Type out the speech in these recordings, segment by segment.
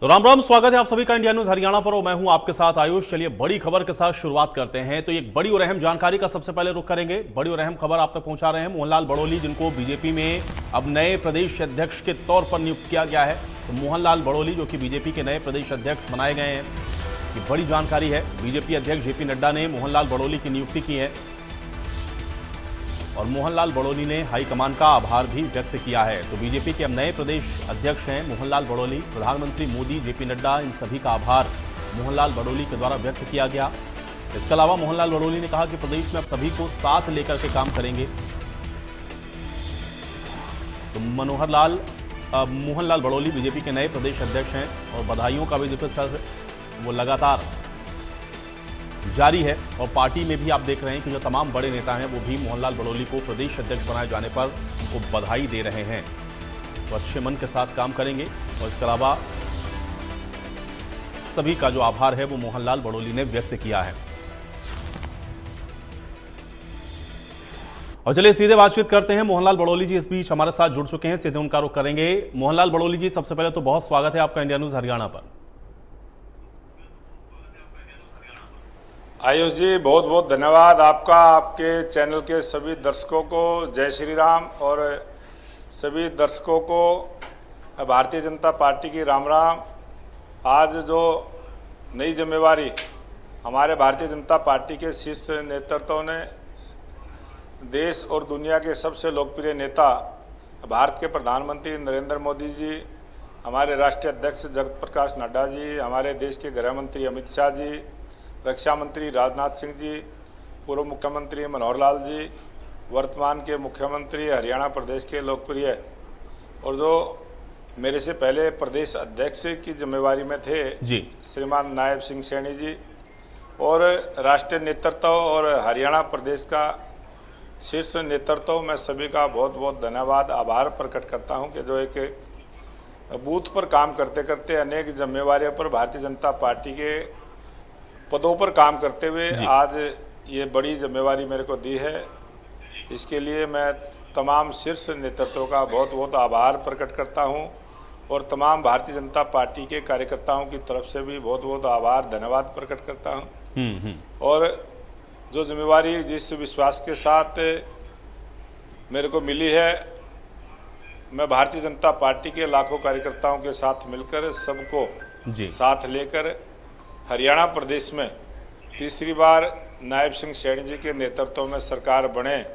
तो राम राम, स्वागत है आप सभी का इंडिया न्यूज हरियाणा पर और मैं हूं आपके साथ आयुष। चलिए बड़ी खबर के साथ शुरुआत करते हैं। तो एक बड़ी और अहम जानकारी का सबसे पहले रुख करेंगे। बड़ी और अहम खबर आप तक पहुंचा रहे हैं। मोहनलाल बड़ोली, जिनको बीजेपी में अब नए प्रदेश अध्यक्ष के तौर पर नियुक्त किया गया है। तो मोहनलाल बड़ोली जो कि बीजेपी के नए प्रदेश अध्यक्ष बनाए गए हैं, ये बड़ी जानकारी है। बीजेपी अध्यक्ष जेपी नड्डा ने मोहनलाल बड़ोली की नियुक्ति की है और मोहनलाल बड़ोली ने हाईकमान का आभार भी व्यक्त किया है। तो बीजेपी के अब नए प्रदेश अध्यक्ष हैं मोहनलाल बड़ोली। प्रधानमंत्री मोदी, जेपी नड्डा, इन सभी का आभार मोहनलाल बड़ोली के द्वारा व्यक्त किया गया। इसके अलावा मोहनलाल बड़ोली ने कहा कि प्रदेश में अब सभी को साथ लेकर के काम करेंगे। तो मोहनलाल बड़ोली बीजेपी के नए प्रदेश अध्यक्ष हैं और बधाइयों का भी जिक्र वो लगातार जारी है। और पार्टी में भी आप देख रहे हैं कि जो तमाम बड़े नेता हैं वो भी मोहनलाल बड़ोली को प्रदेश अध्यक्ष बनाए जाने पर उनको बधाई दे रहे हैं। तो अच्छे मन के साथ काम करेंगे और इसके अलावा सभी का जो आभार है वो मोहनलाल बड़ोली ने व्यक्त किया है। और चलिए सीधे बातचीत करते हैं। मोहनलाल बड़ोली जी इस बीच हमारे साथ जुड़ चुके हैं, सीधे उनका रुख करेंगे। मोहनलाल बड़ोली जी, सबसे पहले तो बहुत स्वागत है आपका इंडिया न्यूज हरियाणा पर। आयुष जी, बहुत बहुत धन्यवाद आपका, आपके चैनल के सभी दर्शकों को जय श्री राम और सभी दर्शकों को भारतीय जनता पार्टी की राम राम। आज जो नई जिम्मेवारी हमारे भारतीय जनता पार्टी के शीर्ष नेतृत्व ने देश और दुनिया के सबसे लोकप्रिय नेता भारत के प्रधानमंत्री नरेंद्र मोदी जी, हमारे राष्ट्रीय अध्यक्ष जगत प्रकाश नड्डा जी, हमारे देश के गृह मंत्री अमित शाह जी, रक्षा मंत्री राजनाथ सिंह जी, पूर्व मुख्यमंत्री मनोहर लाल जी, वर्तमान के मुख्यमंत्री हरियाणा प्रदेश के लोकप्रिय और जो मेरे से पहले प्रदेश अध्यक्ष की जिम्मेवारी में थे जी, श्रीमान नायब सिंह सैनी जी, और राष्ट्रीय नेतृत्व और हरियाणा प्रदेश का शीर्ष नेतृत्व, मैं सभी का बहुत बहुत धन्यवाद आभार प्रकट करता हूं कि जो एक बूथ पर काम करते करते अनेक जिम्मेवारियों पर भारतीय जनता पार्टी के पदों पर काम करते हुए आज ये बड़ी जिम्मेवारी मेरे को दी है। इसके लिए मैं तमाम शीर्ष नेतृत्व का बहुत बहुत आभार प्रकट करता हूं और तमाम भारतीय जनता पार्टी के कार्यकर्ताओं की तरफ से भी बहुत बहुत आभार धन्यवाद प्रकट करता हूं। और जो जिम्मेवारी जिस विश्वास के साथ मेरे को मिली है, मैं भारतीय जनता पार्टी के लाखों कार्यकर्ताओं के साथ मिलकर सबको साथ लेकर हरियाणा प्रदेश में तीसरी बार नायब सिंह सैनी जी के नेतृत्व में सरकार बने,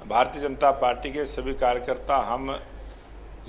भारतीय जनता पार्टी के सभी कार्यकर्ता हम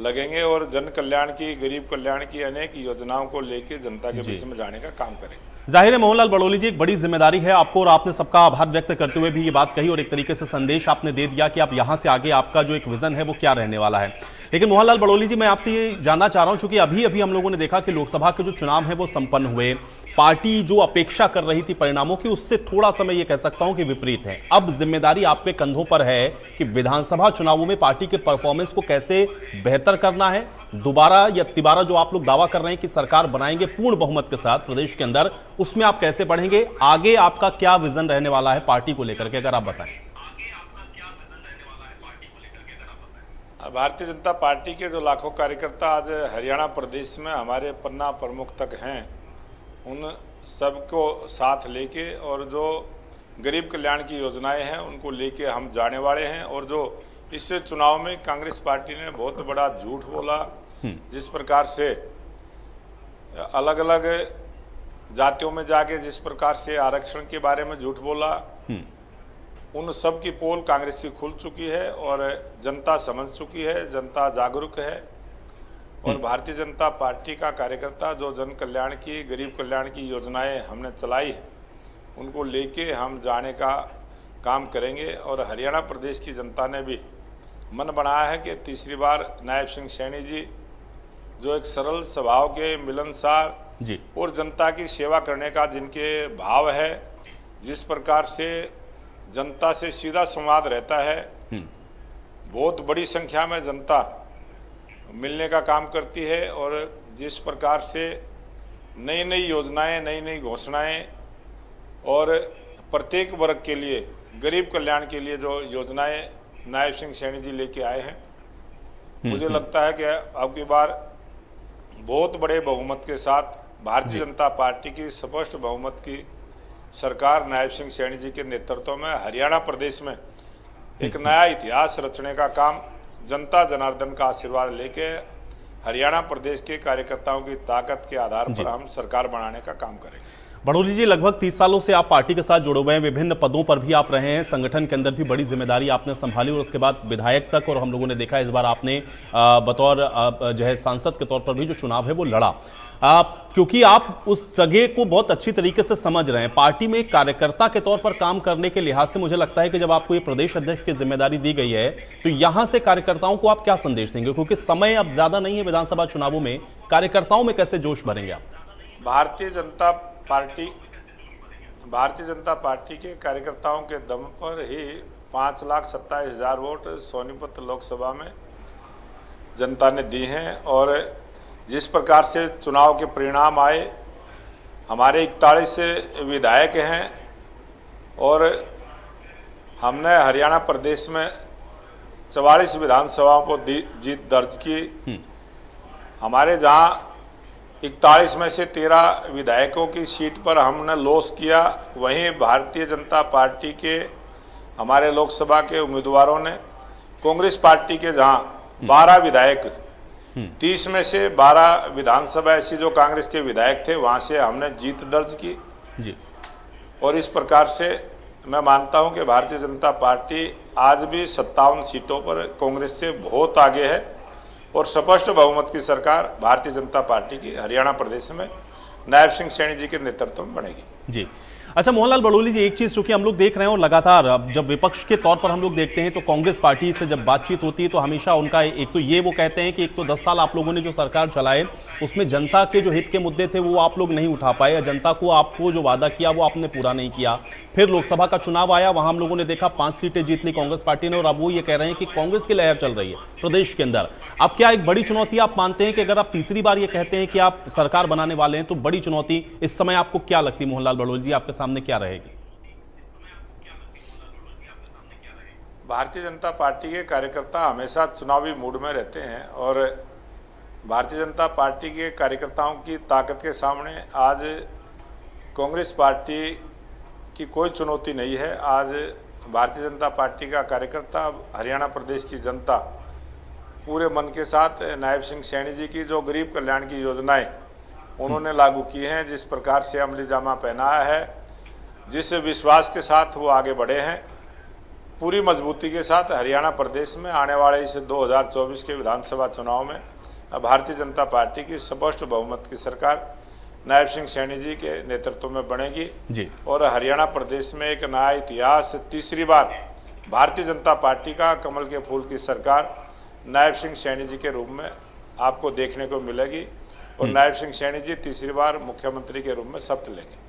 लगेंगे और जन कल्याण की, गरीब कल्याण की अनेक योजनाओं को लेकर जनता के बीच में जाने का काम करेंगे। जाहिर है मोहनलाल बड़ोली जी, एक बड़ी जिम्मेदारी है आपको और आपने सबका आभार व्यक्त करते हुए भी ये बात कही और एक तरीके से संदेश आपने दे दिया कि आप यहां से आगे आपका जो एक विजन है वो क्या रहने वाला है। लेकिन मोहनलाल बड़ोली जी, मैं आपसे ये जानना चाह रहा हूं, क्योंकि अभी हम लोगों ने देखा कि लोकसभा के जो चुनाव है वो संपन्न हुए, पार्टी जो अपेक्षा कर रही थी परिणामों की, उससे थोड़ा सा मैं ये कह सकता हूं कि विपरीत है। अब जिम्मेदारी आपके कंधों पर है कि विधानसभा चुनावों में पार्टी के परफॉर्मेंस को कैसे बेहतर करना है। दोबारा या तिबारा जो आप लोग दावा कर रहे हैं कि सरकार बनाएंगे पूर्ण बहुमत के साथ प्रदेश के अंदर, उसमें आप कैसे बढ़ेंगे? आगे आपका क्या विजन रहने वाला है पार्टी को लेकर के, अगर आप बताएं। भारतीय जनता पार्टी के जो लाखों कार्यकर्ता आज हरियाणा प्रदेश में हमारे पन्ना प्रमुख तक हैं, उन सबको साथ लेके और जो गरीब कल्याण की योजनाएं हैं उनको लेके हम जाने वाले हैं। और जो इस चुनाव में कांग्रेस पार्टी ने बहुत बड़ा झूठ बोला, जिस प्रकार से अलग अलग जातियों में जाके जिस प्रकार से आरक्षण के बारे में झूठ बोला, उन सब की पोल कांग्रेस की खुल चुकी है और जनता समझ चुकी है, जनता जागरूक है। और भारतीय जनता पार्टी का कार्यकर्ता जो जन कल्याण की, गरीब कल्याण की योजनाएं हमने चलाई है, उनको लेके हम जाने का काम करेंगे। और हरियाणा प्रदेश की जनता ने भी मन बनाया है कि तीसरी बार नायब सिंह सैनी जी, जो एक सरल स्वभाव के, मिलनसार और जनता की सेवा करने का जिनके भाव है, जिस प्रकार से जनता से सीधा संवाद रहता है, बहुत बड़ी संख्या में जनता मिलने का काम करती है और जिस प्रकार से नई नई योजनाएं, नई नई घोषणाएं और प्रत्येक वर्ग के लिए, गरीब कल्याण के लिए जो योजनाएं नायब सिंह सैनी जी लेके आए हैं, मुझे लगता है कि अब की बार बहुत बड़े बहुमत के साथ भारतीय जनता पार्टी की स्पष्ट बहुमत की सरकार नायब सिंह सैनी जी के नेतृत्व में हरियाणा प्रदेश में एक नया इतिहास रचने का काम जनता जनार्दन का आशीर्वाद लेके हरियाणा प्रदेश के कार्यकर्ताओं की ताकत के आधार पर हम सरकार बनाने का काम करेंगे। बड़ोली जी, लगभग 30 सालों से आप पार्टी के साथ जुड़े हुए हैं, विभिन्न पदों पर भी आप रहे हैं, संगठन के अंदर भी बड़ी जिम्मेदारी आपने संभाली और उसके बाद विधायक तक, और हम लोगों ने देखा इस बार आपने बतौर जो है सांसद के तौर पर भी जो चुनाव है वो लड़ा। क्योंकि आप उस जगह को बहुत अच्छी तरीके से समझ रहे हैं, पार्टी में कार्यकर्ता के तौर पर काम करने के लिहाज से मुझे लगता है कि जब आपको ये प्रदेश अध्यक्ष की जिम्मेदारी दी गई है तो यहां से कार्यकर्ताओं को आप क्या संदेश देंगे, क्योंकि समय अब ज्यादा नहीं है विधानसभा चुनावों में, कार्यकर्ताओं में कैसे जोश भरेंगे आप? भारतीय जनता पार्टी के कार्यकर्ताओं के दम पर ही 5,27,000 वोट सोनीपत लोकसभा में जनता ने दी हैं और जिस प्रकार से चुनाव के परिणाम आए, हमारे 41 विधायक हैं और हमने हरियाणा प्रदेश में 44 विधानसभाओं को जीत दर्ज की। हमारे जहां 41 में से 13 विधायकों की सीट पर हमने लॉस किया, वहीं भारतीय जनता पार्टी के हमारे लोकसभा के उम्मीदवारों ने कांग्रेस पार्टी के जहां 12 विधायक 30 में से 12 विधानसभा ऐसी जो कांग्रेस के विधायक थे वहां से हमने जीत दर्ज की जी। और इस प्रकार से मैं मानता हूं कि भारतीय जनता पार्टी आज भी 57 सीटों पर कांग्रेस से बहुत आगे है और स्पष्ट बहुमत की सरकार भारतीय जनता पार्टी की हरियाणा प्रदेश में नायब सिंह सैनी जी के नेतृत्व में बनेगी। जी। अच्छा मोहनलाल बड़ोली जी, एक चीज जो कि हम लोग देख रहे हैं और लगातार अब जब विपक्ष के तौर पर हम लोग देखते हैं तो कांग्रेस पार्टी से जब बातचीत होती है तो हमेशा उनका एक तो ये वो कहते हैं कि एक तो 10 साल आप लोगों ने जो सरकार चलाए उसमें जनता के जो हित के मुद्दे थे वो आप लोग नहीं उठा पाए, या जनता को आपको जो वादा किया वो आपने पूरा नहीं किया। फिर लोकसभा का चुनाव आया, वहां हम लोगों ने देखा 5 सीटें जीत ली कांग्रेस पार्टी ने और अब वो ये कह रहे हैं कि कांग्रेस की लहर चल रही है प्रदेश के अंदर। अब क्या एक बड़ी चुनौती आप मानते हैं कि अगर आप तीसरी बार ये कहते हैं कि आप सरकार बनाने वाले हैं तो बड़ी चुनौती इस समय आपको क्या लगती है मोहनलाल बड़ोली जी, आपके सामने क्या रहेगी? भारतीय जनता पार्टी के कार्यकर्ता हमेशा चुनावी मूड में रहते हैं और भारतीय जनता पार्टी के कार्यकर्ताओं की ताकत के सामने आज कांग्रेस पार्टी की कोई चुनौती नहीं है। आज भारतीय जनता पार्टी का कार्यकर्ता, हरियाणा प्रदेश की जनता पूरे मन के साथ नायब सिंह सैनी जी की जो गरीब कल्याण की योजनाएं उन्होंने लागू की हैं, जिस प्रकार से अमली जामा पहनाया है, जिस विश्वास के साथ वो आगे बढ़े हैं, पूरी मजबूती के साथ हरियाणा प्रदेश में आने वाले इस 2024 के विधानसभा चुनाव में भारतीय जनता पार्टी की स्पष्ट बहुमत की सरकार नायब सिंह सैनी जी के नेतृत्व में बनेगी जी। और हरियाणा प्रदेश में एक नया इतिहास, तीसरी बार भारतीय जनता पार्टी का कमल के फूल की सरकार नायब सिंह सैनी जी के रूप में आपको देखने को मिलेगी और नायब सिंह सैनी जी तीसरी बार मुख्यमंत्री के रूप में शपथ लेंगे।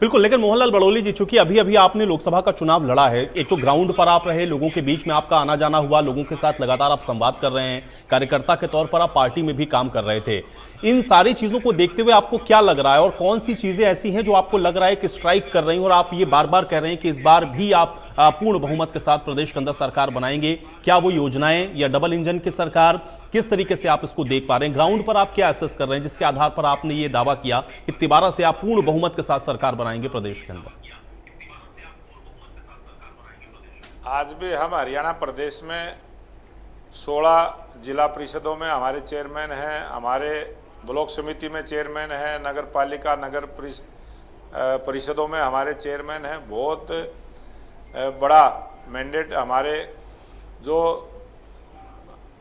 बिल्कुल, लेकिन मोहनलाल बड़ोली जी, चूंकि अभी अभी आपने लोकसभा का चुनाव लड़ा है, एक तो ग्राउंड पर आप रहे, लोगों के बीच में आपका आना जाना हुआ, लोगों के साथ लगातार आप संवाद कर रहे हैं, कार्यकर्ता के तौर पर आप पार्टी में भी काम कर रहे थे। इन सारी चीजों को देखते हुए आपको क्या लग रहा है और कौन सी चीजें ऐसी हैं जो आपको लग रहा है कि स्ट्राइक कर रही हैं और आप ये बार बार कह रहे हैं कि इस बार भी आप पूर्ण बहुमत के साथ प्रदेश के अंदर सरकार बनाएंगे? क्या वो योजनाएं या डबल इंजन की सरकार, किस तरीके से आप इसको देख पा रहे हैं? ग्राउंड पर आप क्या असेस कर रहे हैं जिसके आधार पर आपने ये दावा किया कि तिबारा से आप पूर्ण बहुमत के साथ सरकार बनाएंगे प्रदेश के अंदर? आज भी हम हरियाणा प्रदेश में 16 जिला परिषदों में हमारे चेयरमैन हैं, हमारे ब्लॉक समिति में चेयरमैन हैं, नगर पालिका नगर परिषदों में हमारे चेयरमैन हैं। बहुत बड़ा मैंडेट हमारे जो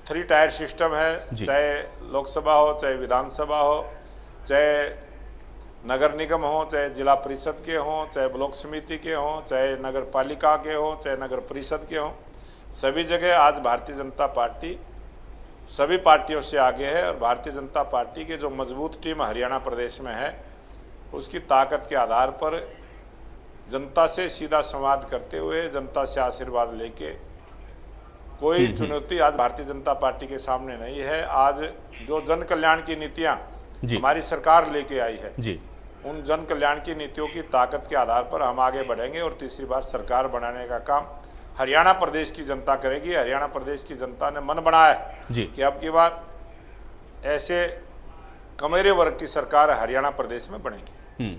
3 टायर सिस्टम है, चाहे लोकसभा हो, चाहे विधानसभा हो, चाहे नगर निगम हो, चाहे जिला परिषद के हों, चाहे ब्लॉक समिति के हों, चाहे नगर पालिका के हों, चाहे नगर परिषद के हों, सभी जगह आज भारतीय जनता पार्टी सभी पार्टियों से आगे है और भारतीय जनता पार्टी के जो मजबूत टीम हरियाणा प्रदेश में है उसकी ताकत के आधार पर जनता से सीधा संवाद करते हुए, जनता से आशीर्वाद लेके कोई चुनौती आज भारतीय जनता पार्टी के सामने नहीं है। आज जो जन कल्याण की नीतियां हमारी सरकार लेके आई है उन जन कल्याण की नीतियों की ताकत के आधार पर हम आगे बढ़ेंगे और तीसरी बार सरकार बनाने का काम हरियाणा प्रदेश की जनता करेगी। हरियाणा प्रदेश की जनता ने मन बनाया है कि अब की बार ऐसे कमेरे वर्ग की सरकार हरियाणा प्रदेश में बनेगी।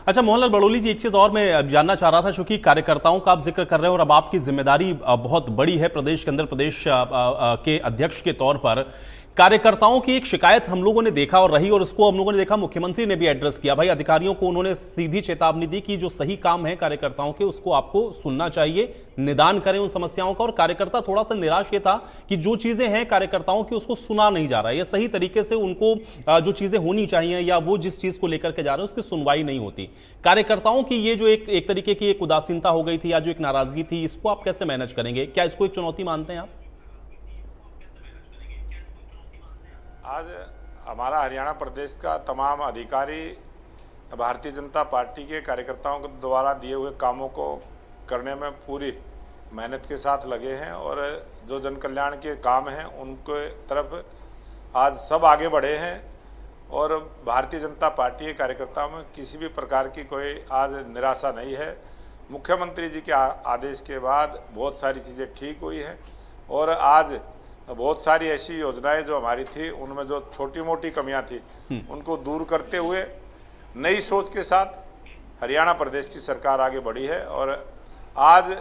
अच्छा मोहनलाल बड़ोली जी, एक चीज और मैं जानना चाह रहा था, क्योंकि कार्यकर्ताओं का आप जिक्र कर रहे हैं और अब आपकी जिम्मेदारी बहुत बड़ी है प्रदेश के अंदर, प्रदेश के अध्यक्ष के तौर पर। कार्यकर्ताओं की एक शिकायत हम लोगों ने देखा और रही, और उसको हम लोगों ने देखा मुख्यमंत्री ने भी एड्रेस किया। भाई अधिकारियों को उन्होंने सीधी चेतावनी दी कि जो सही काम है कार्यकर्ताओं के उसको आपको सुनना चाहिए, निदान करें उन समस्याओं का। और कार्यकर्ता थोड़ा सा निराश ये था कि जो चीजें हैं कार्यकर्ताओं की उसको सुना नहीं जा रहा है, या सही तरीके से उनको जो चीजें होनी चाहिए या वो जिस चीज को लेकर के जा रहे हैं उसकी सुनवाई नहीं होती। कार्यकर्ताओं की ये जो एक तरीके की एक उदासीनता हो गई थी या जो एक नाराजगी थी, इसको आप कैसे मैनेज करेंगे? क्या इसको एक चुनौती मानते हैं आप? आज हमारा हरियाणा प्रदेश का तमाम अधिकारी भारतीय जनता पार्टी के कार्यकर्ताओं के द्वारा दिए हुए कामों को करने में पूरी मेहनत के साथ लगे हैं, और जो जन कल्याण के काम हैं उनके तरफ आज सब आगे बढ़े हैं। और भारतीय जनता पार्टी के कार्यकर्ताओं में किसी भी प्रकार की कोई आज निराशा नहीं है। मुख्यमंत्री जी के आदेश के बाद बहुत सारी चीज़ें ठीक हुई हैं, और आज बहुत सारी ऐसी योजनाएं जो हमारी थी उनमें जो छोटी मोटी कमियां थी उनको दूर करते हुए नई सोच के साथ हरियाणा प्रदेश की सरकार आगे बढ़ी है। और आज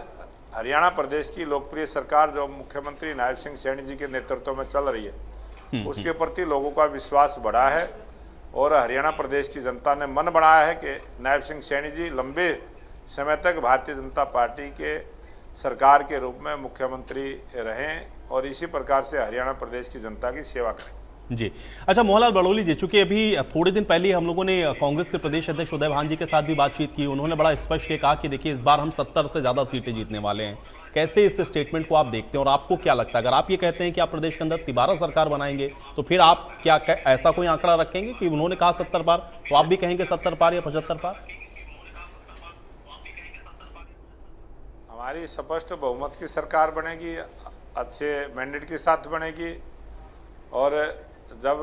हरियाणा प्रदेश की लोकप्रिय सरकार जो मुख्यमंत्री नायब सिंह सैनी जी के नेतृत्व में चल रही है उसके प्रति लोगों का विश्वास बढ़ा है, और हरियाणा प्रदेश की जनता ने मन बनाया है कि नायब सिंह सैनी जी लंबे समय तक भारतीय जनता पार्टी के सरकार के रूप में मुख्यमंत्री रहें और इसी प्रकार से हरियाणा प्रदेश की जनता की सेवा करें। जी अच्छा मोहनलाल बड़ोली जी, चूंकि अभी थोड़े दिन पहले हम लोगों ने कांग्रेस के प्रदेश अध्यक्ष उदय भान जी के साथ भी बातचीत की, उन्होंने बड़ा स्पष्ट कहा कि देखिए इस बार हम 70 से ज्यादा सीटें जीतने वाले हैं। कैसे इस स्टेटमेंट को आप देखते हैं और आपको क्या लगता है, अगर आप ये कहते हैं कि आप प्रदेश के अंदर तिबारा सरकार बनाएंगे तो फिर आप क्या ऐसा कोई आंकड़ा रखेंगे कि उन्होंने कहा 70 पार तो आप भी कहेंगे 70 पार या 75 पार? हमारी स्पष्ट बहुमत की सरकार बनेगी, अच्छे मैंडेट के साथ बनेगी, और जब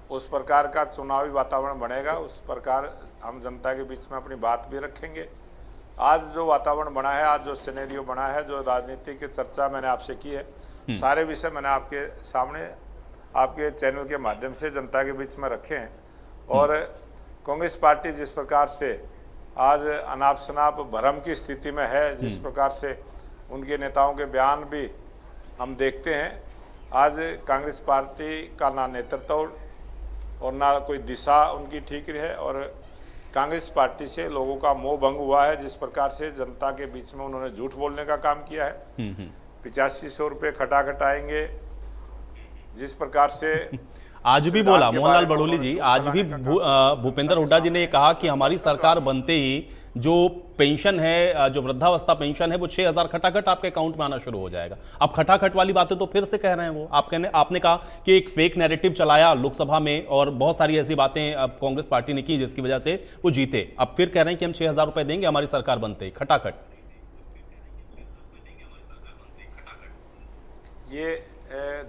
उस प्रकार का चुनावी वातावरण बनेगा उस प्रकार हम जनता के बीच में अपनी बात भी रखेंगे। आज जो वातावरण बना है, आज जो सिनेरियो बना है, जो राजनीति की चर्चा मैंने आपसे की है, सारे विषय मैंने आपके सामने आपके चैनल के माध्यम से जनता के बीच में रखे हैं। और कांग्रेस पार्टी जिस प्रकार से आज अनाप शनाप भ्रम की स्थिति में है, जिस प्रकार से उनके नेताओं के बयान भी हम देखते हैं, आज कांग्रेस पार्टी का ना नेतृत्व और ना कोई दिशा उनकी ठीक है, और कांग्रेस पार्टी से लोगों का मोह भंग हुआ है। जिस प्रकार से जनता के बीच में उन्होंने झूठ बोलने का काम किया है, 8500 रुपये खटाखट आएंगे, जिस प्रकार से आज भी बोला मोहनलाल बड़ोली जी, आज भी भूपेंद्र हुड्डा जी ने कहा कि हमारी सरकार बनते ही जो पेंशन है, जो वृद्धावस्था पेंशन है, वो 6000 खटाखट आपके अकाउंट में आना शुरू हो जाएगा। अब खटाखट वाली बातें तो फिर से कह रहे हैं वो, आपने कहा कि एक फेक नैरेटिव चलाया लोकसभा में और बहुत सारी ऐसी बातें अब कांग्रेस पार्टी ने की जिसकी वजह से वो जीते। अब फिर कह रहे हैं कि हम 6000 रुपए देंगे हमारी सरकार बनते ही, खटाखट। ये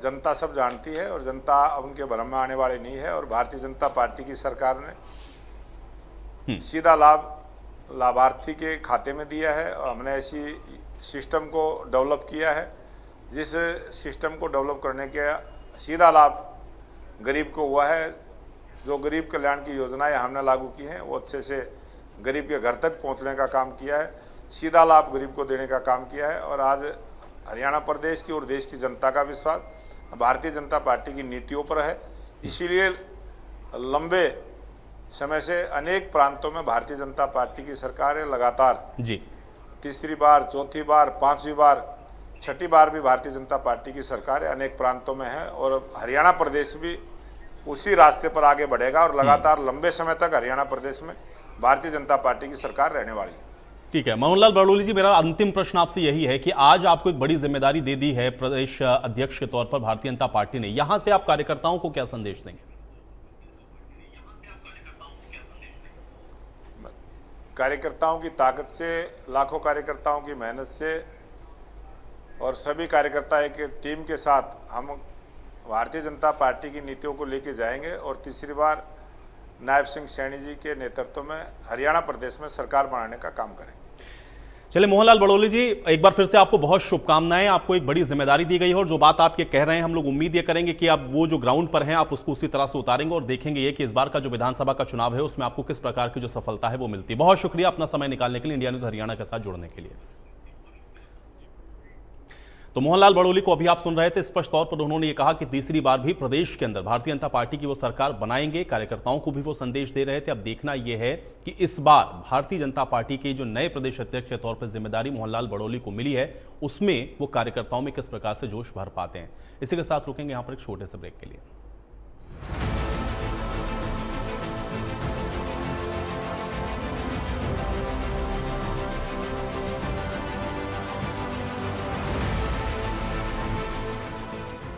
जनता सब जानती है, और जनता उनके भ्रम में आने वाली नहीं है। और भारतीय जनता पार्टी की सरकार ने सीधा लाभ लाभार्थी के खाते में दिया है, और हमने ऐसी सिस्टम को डेवलप किया है जिस सिस्टम को डेवलप करने के सीधा लाभ गरीब को हुआ है। जो गरीब कल्याण की योजनाएं हमने लागू की हैं वो अच्छे से गरीब के घर तक पहुंचने का काम किया है, सीधा लाभ गरीब को देने का काम किया है। और आज हरियाणा प्रदेश की और देश की जनता का विश्वास भारतीय जनता पार्टी की नीतियों पर है। इसीलिए लंबे समय से अनेक प्रांतों में भारतीय जनता पार्टी की सरकार है, लगातार जी तीसरी बार, चौथी बार, पांचवी बार, छठी बार भी भारतीय जनता पार्टी की सरकार है, अनेक प्रांतों में है। और हरियाणा प्रदेश भी उसी रास्ते पर आगे बढ़ेगा, और लगातार लंबे समय तक हरियाणा प्रदेश में भारतीय जनता पार्टी की सरकार रहने वाली है। ठीक है मोहनलाल बड़ोली जी, मेरा अंतिम प्रश्न आपसे यही है कि आज आपको एक बड़ी जिम्मेदारी दे दी है प्रदेश अध्यक्ष के तौर पर भारतीय जनता पार्टी ने, यहां से आप कार्यकर्ताओं को क्या संदेश देंगे? कार्यकर्ताओं की ताकत से, लाखों कार्यकर्ताओं की मेहनत से और सभी कार्यकर्ता एक टीम के साथ हम भारतीय जनता पार्टी की नीतियों को लेके जाएंगे, और तीसरी बार नायब सिंह सैनी जी के नेतृत्व में हरियाणा प्रदेश में सरकार बनाने का काम करेंगे। चलिए मोहनलाल बड़ोली जी, एक बार फिर से आपको बहुत शुभकामनाएं। आपको एक बड़ी जिम्मेदारी दी गई है और जो बात आप ये कह रहे हैं, हम लोग उम्मीद ये करेंगे कि आप वो जो ग्राउंड पर हैं आप उसको उसी तरह से उतारेंगे और देखेंगे ये कि इस बार का जो विधानसभा का चुनाव है उसमें आपको किस प्रकार की जो सफलता है वो मिलती है। बहुत शुक्रिया अपना समय निकालने के लिए, इंडिया न्यूज हरियाणा के साथ जुड़ने के लिए। तो मोहनलाल बड़ोली को अभी आप सुन रहे थे, स्पष्ट तौर पर उन्होंने ये कहा कि तीसरी बार भी प्रदेश के अंदर भारतीय जनता पार्टी की वो सरकार बनाएंगे। कार्यकर्ताओं को भी वो संदेश दे रहे थे। अब देखना यह है कि इस बार भारतीय जनता पार्टी के जो नए प्रदेश अध्यक्ष के तौर पर जिम्मेदारी मोहनलाल बड़ोली को मिली है उसमें वो कार्यकर्ताओं में किस प्रकार से जोश भर पाते हैं। इसी के साथ रुकेंगे यहां पर एक छोटे से ब्रेक के लिए।